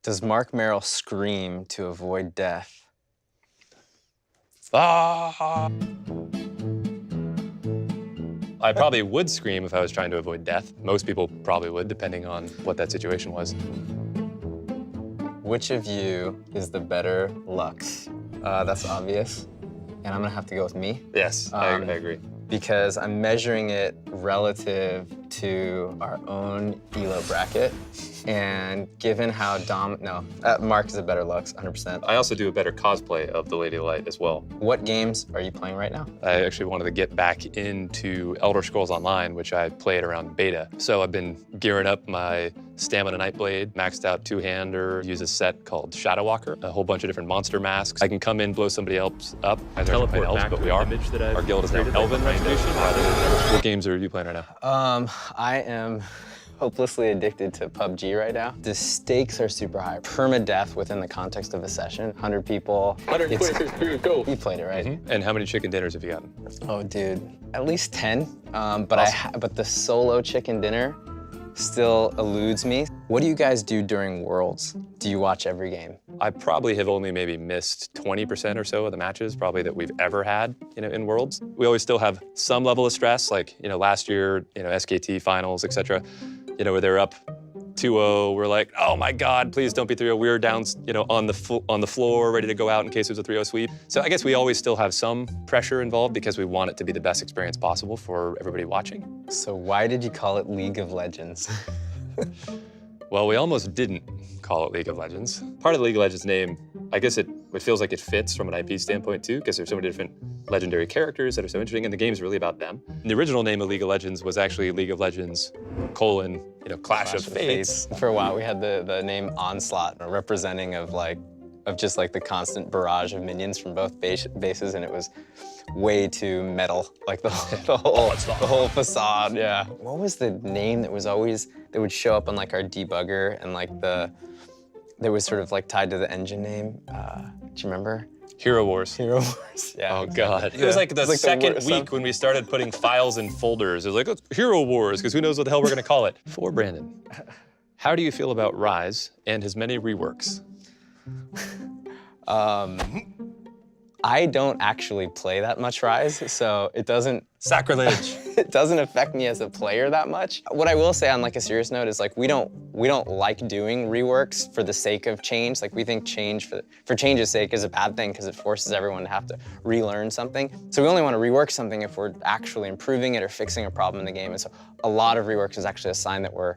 Does Mark Merrill scream to avoid death? Ah! I probably would scream if I was trying to avoid death. Most people probably would, depending on what that situation was. Which of you is the better Lux? That's obvious. And I'm gonna have to go with me. Yes, I agree. Because I'm measuring it relative to our own ELO bracket. And given how Mark is a better Lux, 100%. I also do a better cosplay of the Lady Light as well. What games are you playing right now? I actually wanted to get back into Elder Scrolls Online, which I played around beta. So I've been gearing up my Stamina Nightblade, maxed out two-hander, use a set called Shadow Walker, a whole bunch of different monster masks. I can come in, blow somebody else up. I teleport elves, but we are. Our guild is now Elven Retribution rather than... What games are you playing right now? I am hopelessly addicted to PUBG right now. The stakes are super high. Permadeath within the context of a session. 100 people. 126 people, go. You played it, right? Mm-hmm. And how many chicken dinners have you gotten? Oh, dude, at least 10. But the solo chicken dinner still eludes me. What do you guys do during Worlds? Do you watch every game? I probably have only maybe missed 20% or so of the matches probably that we've ever had, in Worlds. We always still have some level of stress, like, last year, SKT finals, etc. Where they're up 2-0, we're like, oh my God, please don't be 3-0. We were down, on the floor, ready to go out in case it was a 3-0 sweep. So I guess we always still have some pressure involved because we want it to be the best experience possible for everybody watching. So why did you call it League of Legends? Well, we almost didn't call it League of Legends. Part of the League of Legends name, I guess it feels like it fits from an IP standpoint too, because there's so many different legendary characters that are so interesting, and the game's really about them. And the original name of League of Legends was actually League of Legends, Clash of Fates. For a while, we had the name Onslaught, representing of just the constant barrage of minions from both bases, and it was way too metal, like the whole facade. Yeah. What was the name that would show up on our debugger and that was sort of tied to the engine name? Do you remember? Hero Wars. Hero Wars. Yeah. Oh God. It was like the second week when we started putting files in folders. It was like, it's Hero Wars, because who knows what the hell we're gonna call it. For Brandon, how do you feel about Rise and his many reworks? I don't actually play that much Rise, so it doesn't... Sacrilege. It doesn't affect me as a player that much. What I will say on a serious note is we don't like doing reworks for the sake of change. We think change for change's sake is a bad thing because it forces everyone to have to relearn something. So we only want to rework something if we're actually improving it or fixing a problem in the game. And so a lot of reworks is actually a sign that we're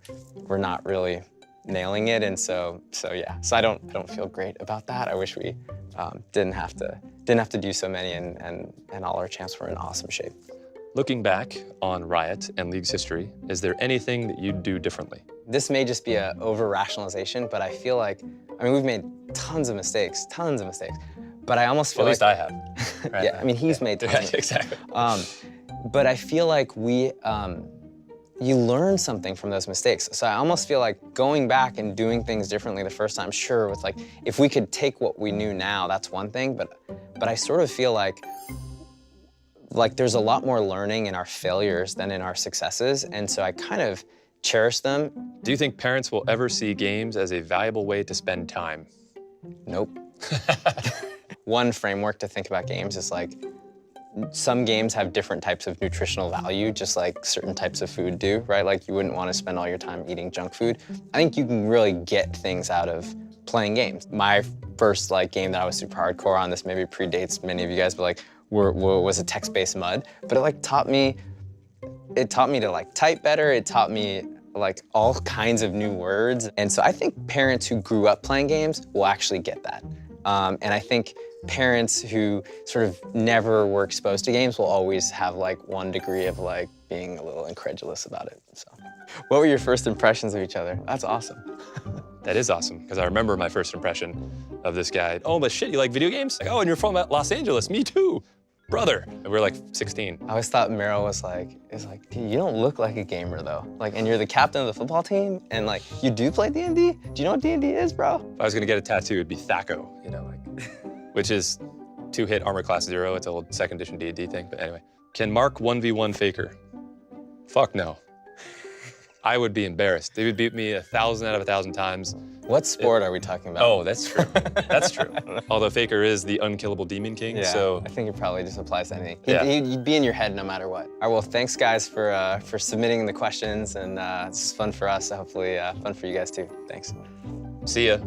not really nailing it. And so yeah. So I don't feel great about that. I wish we didn't have to do so many, and all our champs were in awesome shape. Looking back on Riot and League's history, is there anything that you'd do differently? This may just be an over-rationalization, but I feel we've made tons of mistakes, but I almost feel at least I have. Right? Yeah, he's made tons of exactly. But I feel you learn something from those mistakes. So I almost feel like going back and doing things differently the first time, sure, with if we could take what we knew now, that's one thing, but I sort of feel like there's a lot more learning in our failures than in our successes, and so I kind of cherish them. Do you think parents will ever see games as a valuable way to spend time? Nope. One framework to think about games is some games have different types of nutritional value, just like certain types of food do, right? You wouldn't want to spend all your time eating junk food. I think you can really get things out of playing games. My first game that I was super hardcore on, this maybe predates many of you guys, but was a text-based MUD. But it taught me to type better. It taught me all kinds of new words. And so I think parents who grew up playing games will actually get that. And I think parents who sort of never were exposed to games will always have one degree of being a little incredulous about it. So, what were your first impressions of each other? That's awesome. That is awesome, because I remember my first impression of this guy. Oh, but shit, you like video games? Oh, and you're from Los Angeles, me too, brother. And we were 16. I always thought Merrill was dude, you don't look like a gamer though. And you're the captain of the football team, and you do play D&D? Do you know what D&D is, bro? If I was gonna get a tattoo, it'd be THACO, which is 2-hit armor class 0. It's an old 2nd edition D&D thing, but anyway. Can Mark 1v1 Faker? Fuck no. I would be embarrassed. They would beat me 1,000 out of 1,000 times. What sport are we talking about? Oh, that's true. That's true. Although Faker is the unkillable demon king, Yeah, so I think it probably just applies to anything. Yeah. He'd be in your head no matter what. All right, well, thanks guys for submitting the questions, and it's fun for us, so hopefully fun for you guys too. Thanks. see ya.